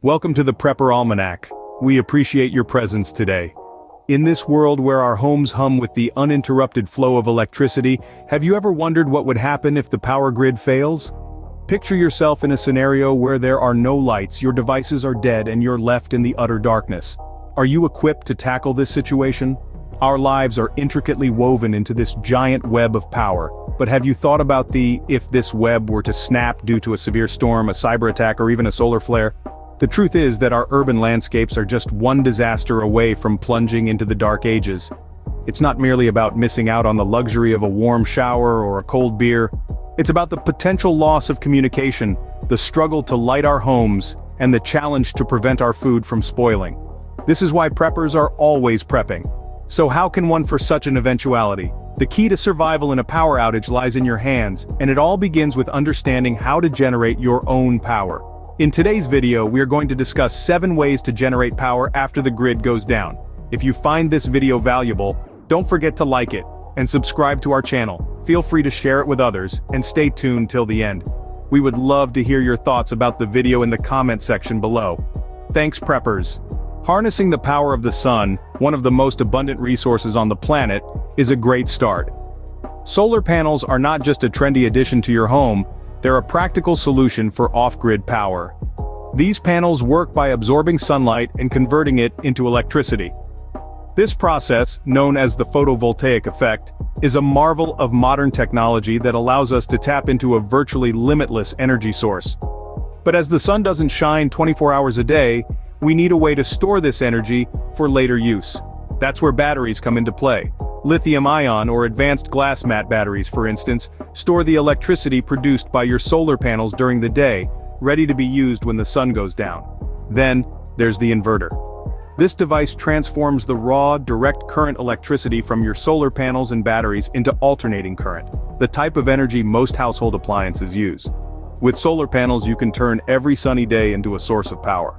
Welcome to the Prepper Almanac. We appreciate your presence today. In this world where our homes hum with the uninterrupted flow of electricity, have you ever wondered what would happen if the power grid fails? Picture yourself in a scenario where there are no lights, your devices are dead, and you're left in the utter darkness. Are you equipped to tackle this situation? Our lives are intricately woven into this giant web of power, but have you thought about if this web were to snap due to a severe storm, a cyber attack, or even a solar flare? The truth is that our urban landscapes are just one disaster away from plunging into the dark ages. It's not merely about missing out on the luxury of a warm shower or a cold beer. It's about the potential loss of communication, the struggle to light our homes, and the challenge to prevent our food from spoiling. This is why preppers are always prepping. So how can one for such an eventuality? The key to survival in a power outage lies in your hands, and it all begins with understanding how to generate your own power. In today's video, we are going to discuss 7 ways to generate power after the grid goes down. If you find this video valuable, don't forget to like it, and subscribe to our channel. Feel free to share it with others, and stay tuned till the end. We would love to hear your thoughts about the video in the comment section below. Thanks, preppers. Harnessing the power of the sun, one of the most abundant resources on the planet, is a great start. Solar panels are not just a trendy addition to your home, they're a practical solution for off-grid power. These panels work by absorbing sunlight and converting it into electricity. This process, known as the photovoltaic effect, is a marvel of modern technology that allows us to tap into a virtually limitless energy source. But as the sun doesn't shine 24 hours a day, we need a way to store this energy for later use. That's where batteries come into play. Lithium-ion or advanced glass mat batteries, for instance, store the electricity produced by your solar panels during the day, ready to be used when the sun goes down. Then, there's the inverter. This device transforms the raw, direct current electricity from your solar panels and batteries into alternating current, the type of energy most household appliances use. With solar panels, you can turn every sunny day into a source of power.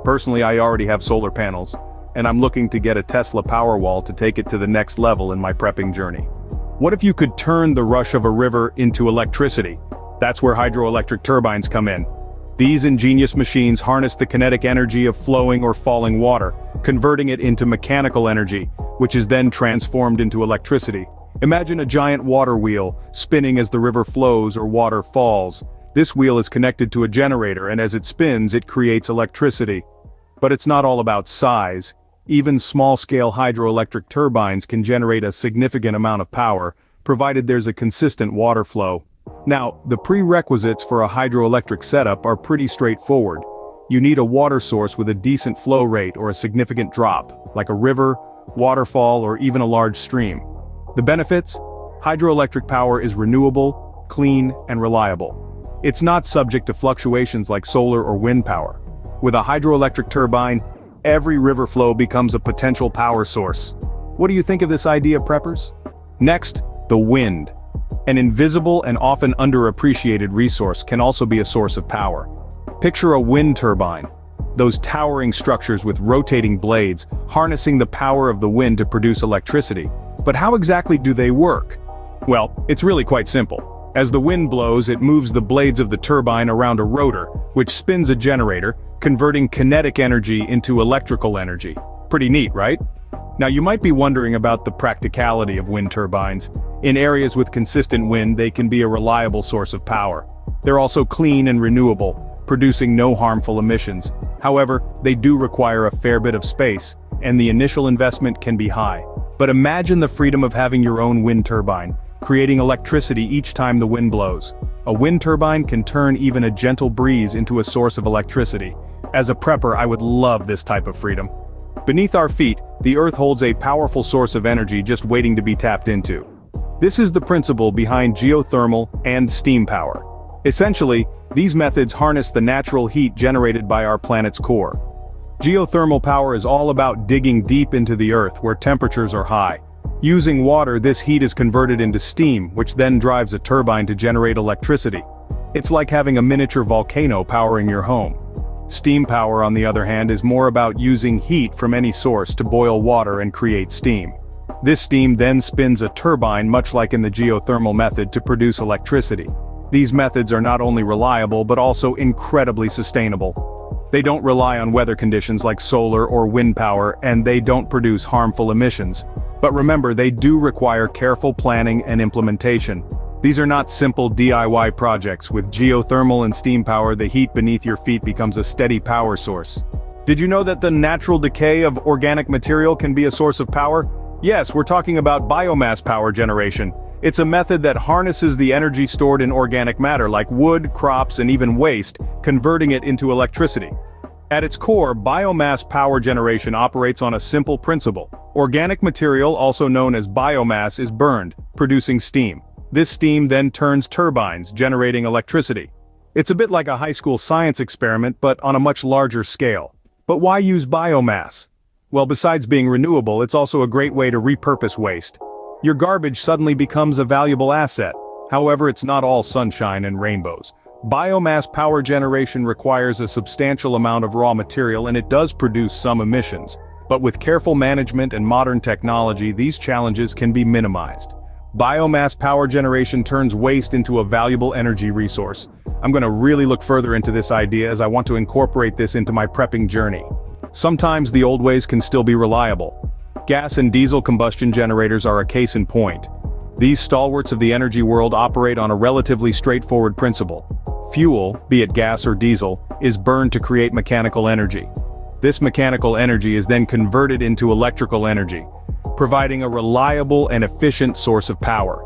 Personally, I already have solar panels, and I'm looking to get a Tesla Powerwall to take it to the next level in my prepping journey. What if you could turn the rush of a river into electricity? That's where hydroelectric turbines come in. These ingenious machines harness the kinetic energy of flowing or falling water, converting it into mechanical energy, which is then transformed into electricity. Imagine a giant water wheel, spinning as the river flows or water falls. This wheel is connected to a generator, and as it spins, it creates electricity. But it's not all about size. Even small-scale hydroelectric turbines can generate a significant amount of power, provided there's a consistent water flow. Now, the prerequisites for a hydroelectric setup are pretty straightforward. You need a water source with a decent flow rate or a significant drop, like a river, waterfall, or even a large stream. The benefits? Hydroelectric power is renewable, clean, and reliable. It's not subject to fluctuations like solar or wind power. With a hydroelectric turbine, every river flow becomes a potential power source. What do you think of this idea, preppers? Next, the wind. An invisible and often underappreciated resource can also be a source of power. Picture a wind turbine. Those towering structures with rotating blades, harnessing the power of the wind to produce electricity. But how exactly do they work? Well, it's really quite simple. As the wind blows, it moves the blades of the turbine around a rotor, which spins a generator, converting kinetic energy into electrical energy. Pretty neat, right? Now you might be wondering about the practicality of wind turbines. In areas with consistent wind, they can be a reliable source of power. They're also clean and renewable, producing no harmful emissions. However, they do require a fair bit of space, and the initial investment can be high. But imagine the freedom of having your own wind turbine, creating electricity each time the wind blows. A wind turbine can turn even a gentle breeze into a source of electricity. As a prepper, I would love this type of freedom. Beneath our feet, the Earth holds a powerful source of energy just waiting to be tapped into. This is the principle behind geothermal and steam power. Essentially, these methods harness the natural heat generated by our planet's core. Geothermal power is all about digging deep into the Earth where temperatures are high. Using water, this heat is converted into steam, which then drives a turbine to generate electricity. It's like having a miniature volcano powering your home. Steam power, on the other hand, is more about using heat from any source to boil water and create steam. This steam then spins a turbine, much like in the geothermal method, to produce electricity. These methods are not only reliable but also incredibly sustainable. They don't rely on weather conditions like solar or wind power, and they don't produce harmful emissions. But remember, they do require careful planning and implementation. These are not simple DIY projects. With geothermal and steam power, the heat beneath your feet becomes a steady power source. Did you know that the natural decay of organic material can be a source of power? Yes, we're talking about biomass power generation. It's a method that harnesses the energy stored in organic matter like wood, crops, and even waste, converting it into electricity. At its core, biomass power generation operates on a simple principle. Organic material, also known as biomass, is burned, producing steam. This steam then turns turbines, generating electricity. It's a bit like a high school science experiment, but on a much larger scale. But why use biomass? Well, besides being renewable, it's also a great way to repurpose waste. Your garbage suddenly becomes a valuable asset. However, it's not all sunshine and rainbows. Biomass power generation requires a substantial amount of raw material, and it does produce some emissions. But with careful management and modern technology, these challenges can be minimized. Biomass power generation turns waste into a valuable energy resource. I'm going to really look further into this idea as I want to incorporate this into my prepping journey. Sometimes the old ways can still be reliable. Gas and diesel combustion generators are a case in point. These stalwarts of the energy world operate on a relatively straightforward principle. Fuel, be it gas or diesel, is burned to create mechanical energy. This mechanical energy is then converted into electrical energy, providing a reliable and efficient source of power.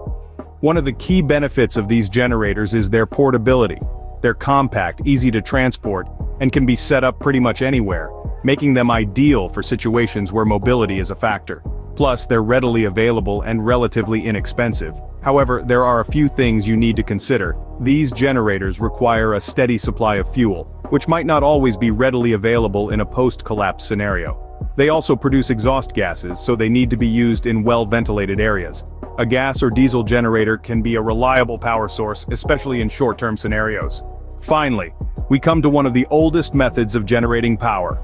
One of the key benefits of these generators is their portability. They're compact, easy to transport, and can be set up pretty much anywhere, making them ideal for situations where mobility is a factor. Plus, they're readily available and relatively inexpensive. However, there are a few things you need to consider. These generators require a steady supply of fuel, which might not always be readily available in a post-collapse scenario. They also produce exhaust gases, so they need to be used in well-ventilated areas. A gas or diesel generator can be a reliable power source, especially in short-term scenarios. Finally, we come to one of the oldest methods of generating power: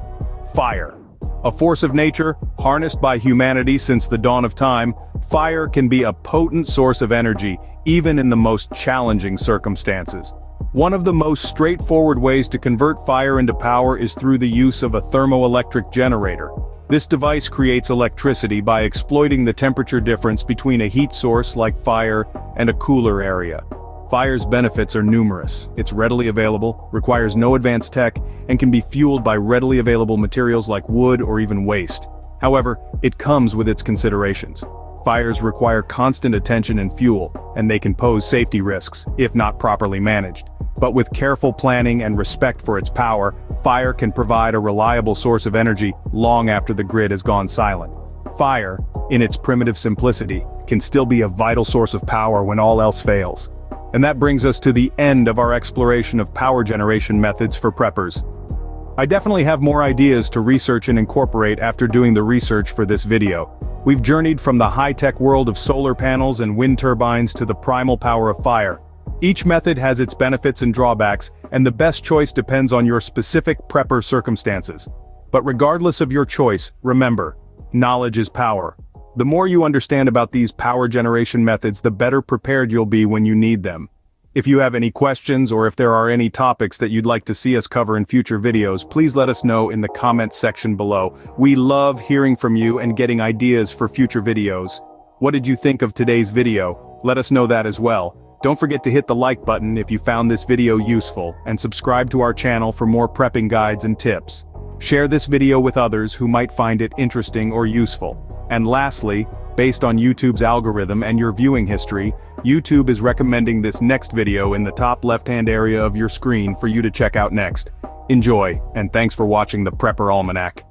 fire. A force of nature, harnessed by humanity since the dawn of time, fire can be a potent source of energy, even in the most challenging circumstances. One of the most straightforward ways to convert fire into power is through the use of a thermoelectric generator. This device creates electricity by exploiting the temperature difference between a heat source like fire and a cooler area. Fire's benefits are numerous. It's readily available, requires no advanced tech, and can be fueled by readily available materials like wood or even waste. However, it comes with its considerations. Fires require constant attention and fuel, and they can pose safety risks, if not properly managed. But with careful planning and respect for its power, fire can provide a reliable source of energy long after the grid has gone silent. Fire, in its primitive simplicity, can still be a vital source of power when all else fails. And that brings us to the end of our exploration of power generation methods for preppers. I definitely have more ideas to research and incorporate after doing the research for this video. We've journeyed from the high-tech world of solar panels and wind turbines to the primal power of fire. Each method has its benefits and drawbacks, and the best choice depends on your specific prepper circumstances. But regardless of your choice, remember, knowledge is power. The more you understand about these power generation methods, the better prepared you'll be when you need them. If you have any questions or if there are any topics that you'd like to see us cover in future videos, please let us know in the comments section below. We love hearing from you and getting ideas for future videos. What did you think of today's video? Let us know that as well. Don't forget to hit the like button if you found this video useful, and subscribe to our channel for more prepping guides and tips. Share this video with others who might find it interesting or useful. And lastly, based on YouTube's algorithm and your viewing history, YouTube is recommending this next video in the top left-hand area of your screen for you to check out next. Enjoy, and thanks for watching the Prepper Almanac.